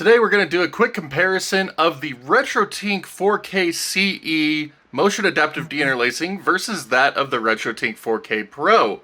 Today we're going to do a quick comparison of the RetroTink 4K CE Motion Adaptive Deinterlacing versus that of the RetroTink 4K Pro.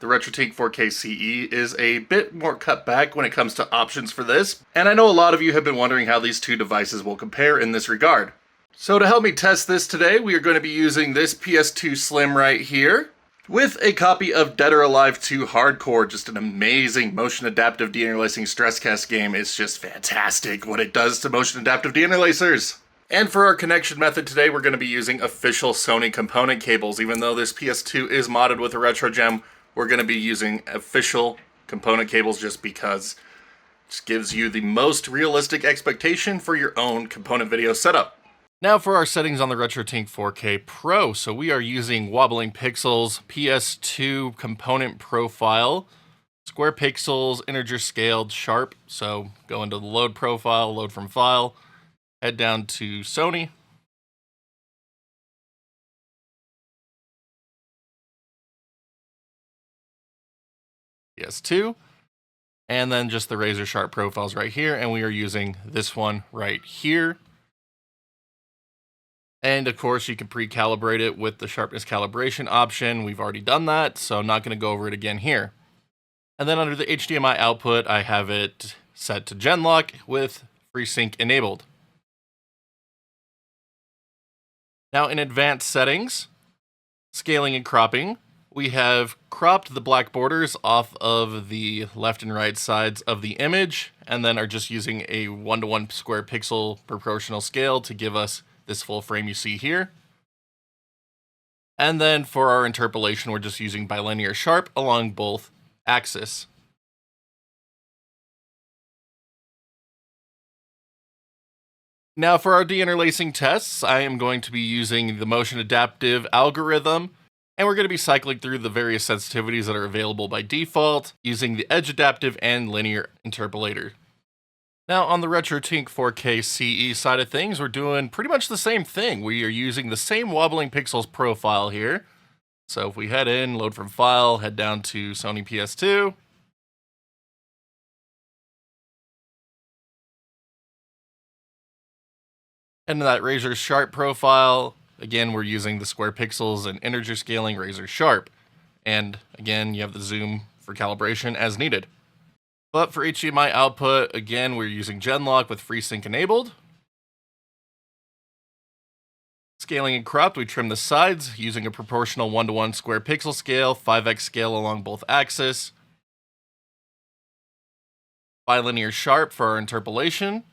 The RetroTink 4K CE is a bit more cut back when it comes to options for this, and I know a lot of you have been wondering how these two devices will compare in this regard. So to help me test this today, we are going to be using this PS2 Slim right here, with a copy of Dead or Alive 2 Hardcore, just an amazing motion adaptive deinterlacing stress test game. It's just fantastic what it does to motion adaptive deinterlacers. And for our connection method today, we're going to be using official Sony component cables. Even though this PS2 is modded with a RetroGem, we're going to be using official component cables just because it just gives you the most realistic expectation for your own component video setup. Now for our settings on the RetroTink 4K Pro. So we are using wobbling pixels, PS2 component profile, square pixels, integer scaled, sharp. So go into the load profile, load from file, head down to Sony. PS2. And then just the razor sharp profiles right here. And we are using this one right here. And of course, you can pre-calibrate it with the sharpness calibration option. We've already done that, so I'm not going to go over it again here. And then under the HDMI output, I have it set to Genlock with FreeSync enabled. Now in advanced settings, scaling and cropping, we have cropped the black borders off of the left and right sides of the image, and then are just using a 1:1 square pixel proportional scale to give us this full frame you see here. And then for our interpolation, we're just using bilinear sharp along both axes. Now for our deinterlacing tests, I am going to be using the motion adaptive algorithm, and we're going to be cycling through the various sensitivities that are available by default using the edge adaptive and linear interpolator. Now on the RetroTink 4K CE side of things, we're doing pretty much the same thing. We are using the same wobbling pixels profile here. So if we head in, load from file, head down to Sony PS2. And that razor sharp profile, again, we're using the square pixels and integer scaling razor sharp. And again, you have the zoom for calibration as needed. But for HDMI output, again, we're using Genlock with FreeSync enabled. Scaling and cropped, we trim the sides using a proportional 1:1 square pixel scale, 5x scale along both axes. Bilinear sharp for our interpolation.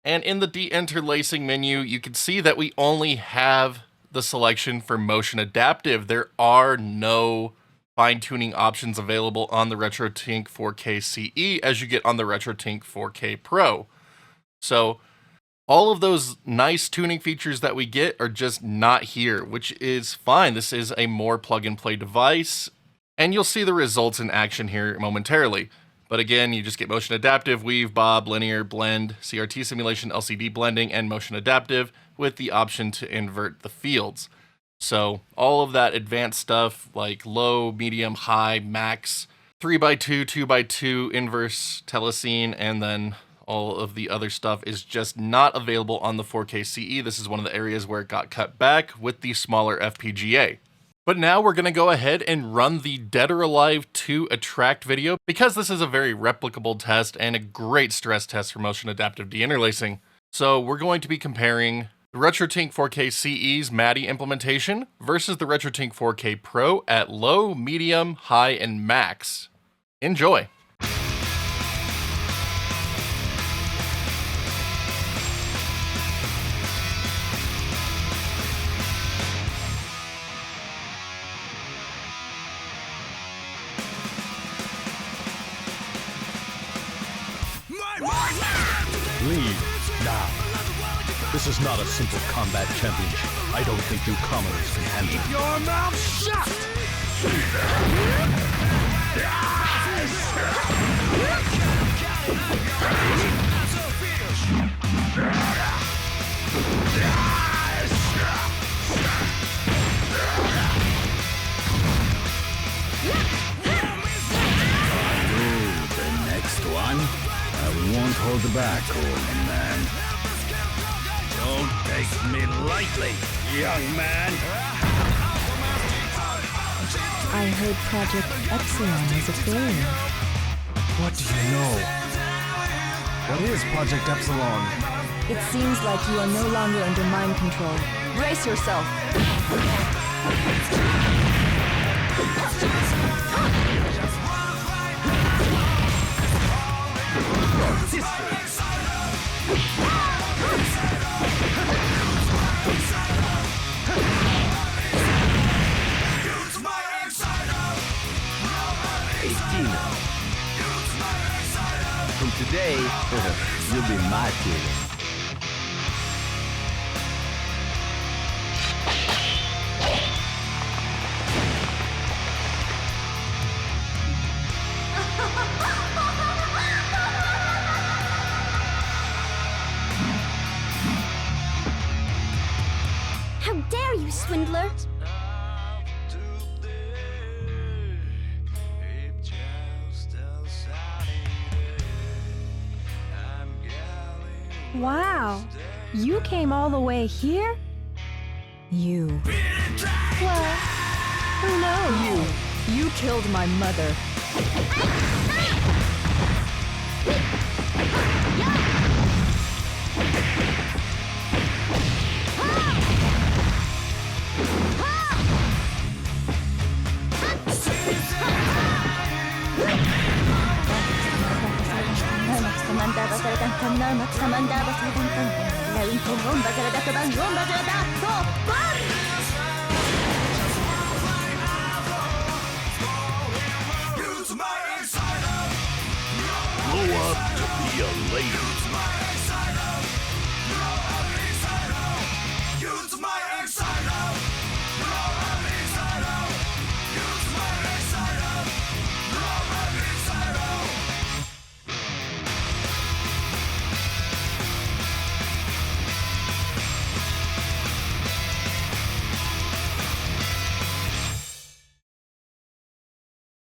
And in the deinterlacing menu, you can see that we only have the selection for motion adaptive. There are no fine-tuning options available on the RetroTink 4K CE as you get on the RetroTink 4K Pro. So all of those nice tuning features that we get are just not here, which is fine. This is a more plug-and-play device, and you'll see the results in action here momentarily. But again, you just get motion adaptive, weave, bob, linear, blend, CRT simulation, LCD blending, and motion adaptive with the option to invert the fields. So all of that advanced stuff like low, medium, high, max, 3x2, 2x2, inverse telecine, and then all of the other stuff is just not available on the 4K CE. This is one of the areas where it got cut back with the smaller FPGA. But now we're going to go ahead and run the Dead or Alive 2 Attract video because this is a very replicable test and a great stress test for motion adaptive deinterlacing. So we're going to be comparing the RetroTink 4K CE's MADI implementation versus the RetroTink 4K Pro at low, medium, high, and max. Enjoy! Leave now. This is not a simple combat championship. I don't think you commoners can handle it. Keep your mouth shut! The next one? I want hold back, old man. Don't take me lightly, young man. I heard Project Epsilon is a failure. What do you know? What is Project Epsilon? It seems like you are no longer under mind control. Brace yourself. From today, you'll be my kid. How dare you, swindler! Wow, you came all the way here? You. Well, who knows? You killed my mother. Grow up to be a lady.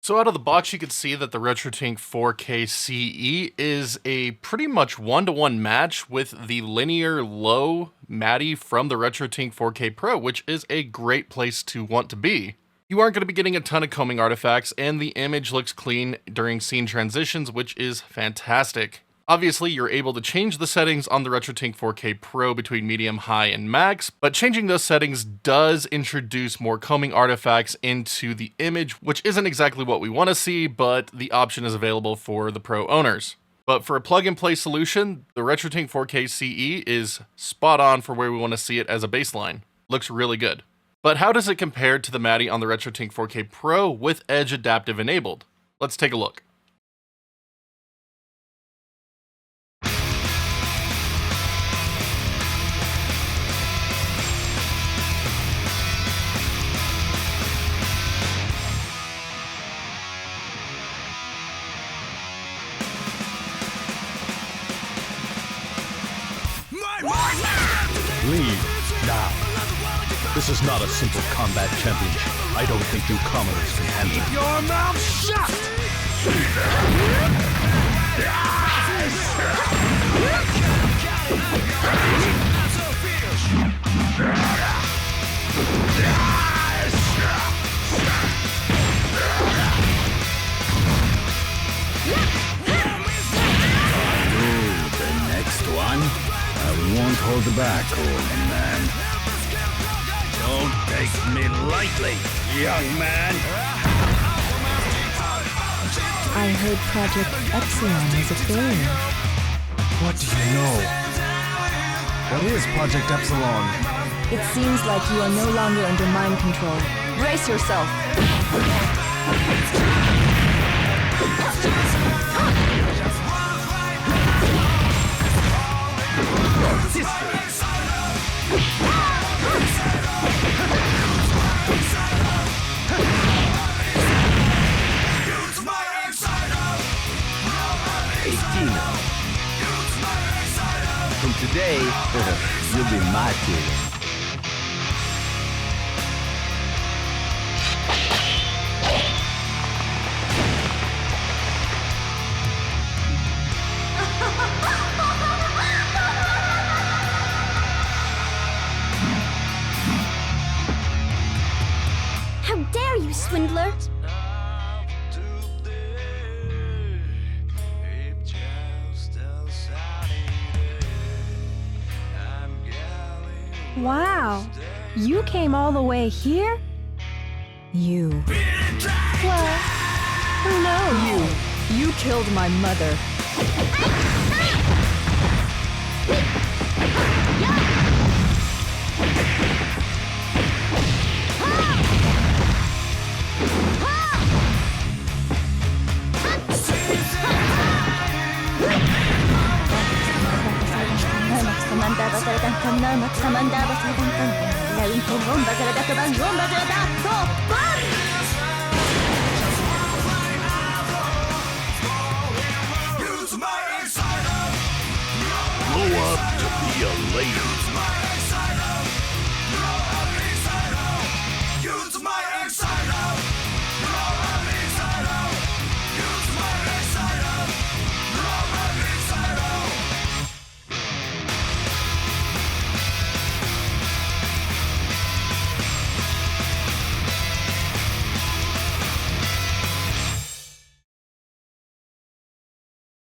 So out of the box, you can see that the RetroTink 4K CE is a pretty much one-to-one match with the linear low MADI from the RetroTink 4K Pro, which is a great place to want to be. You aren't going to be getting a ton of combing artifacts, and the image looks clean during scene transitions, which is fantastic. Obviously, you're able to change the settings on the RetroTink 4K Pro between medium, high, and max, but changing those settings does introduce more combing artifacts into the image, which isn't exactly what we want to see, but the option is available for the Pro owners. But for a plug-and-play solution, the RetroTink 4K CE is spot on for where we want to see it as a baseline. Looks really good. But how does it compare to the MADI on the RetroTink 4K Pro with Edge Adaptive enabled? Let's take a look. Leave now. This is not a simple combat championship. I don't think you commoners can handle it. Your mouth shut! The next one? I won't hold back, old man. Don't take me lightly, young man. I heard Project Epsilon is a failure. What do you know? What is Project Epsilon? It seems like you are no longer under mind control. Brace yourself. From today, you'll be my kid. Swindler? Wow, you came all the way here? You. Well, who knows? You killed my mother. Grow up to be a lady.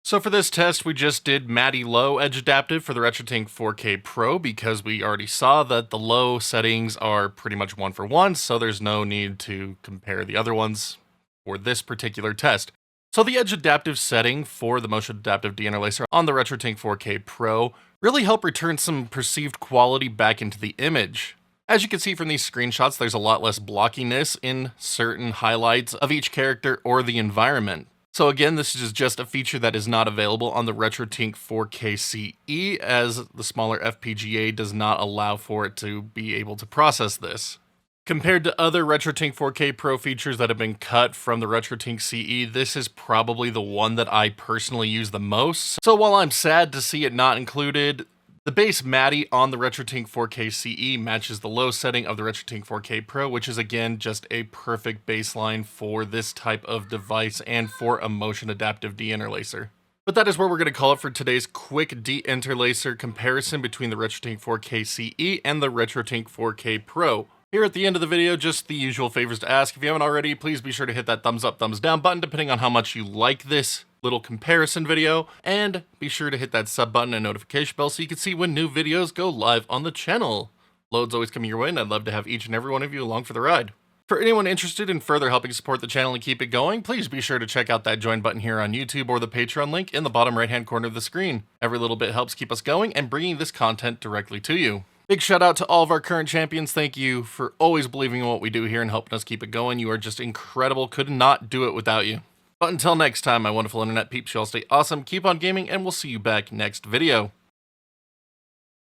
So for this test, we just did MADI low edge adaptive for the RetroTink 4K Pro because we already saw that the low settings are pretty much one for one, so there's no need to compare the other ones for this particular test. So the edge adaptive setting for the Motion Adaptive Deinterlacer on the RetroTink 4K Pro really help return some perceived quality back into the image. As you can see from these screenshots, there's a lot less blockiness in certain highlights of each character or the environment. So again, this is just a feature that is not available on the RetroTink 4K CE, as the smaller FPGA does not allow for it to be able to process this. Compared to other RetroTink 4K Pro features that have been cut from the RetroTink CE, this is probably the one that I personally use the most. So while I'm sad to see it not included, the base MADI on the RetroTink 4K CE matches the low setting of the RetroTink 4K Pro, which is again just a perfect baseline for this type of device and for a Motion Adaptive Deinterlacer. But that is where we're going to call it for today's quick Deinterlacer comparison between the RetroTink 4K CE and the RetroTink 4K Pro. Here at the end of the video, just the usual favors to ask. If you haven't already, please be sure to hit that thumbs up, thumbs down button, depending on how much you like this little comparison video, and be sure to hit that sub button and notification bell so you can see when new videos go live on the channel. Loads always coming your way, and I'd love to have each and every one of you along for the ride. For anyone interested in further helping support the channel and keep it going, please be sure to check out that join button here on YouTube or the Patreon link in the bottom right hand corner of the screen. Every little bit helps keep us going and bringing this content directly to you. Big shout out to all of our current champions. Thank you for always believing in what we do here and helping us keep it going. You are just incredible. Could not do it without you. But until next time, my wonderful internet peeps, you all stay awesome, keep on gaming, and we'll see you back next video.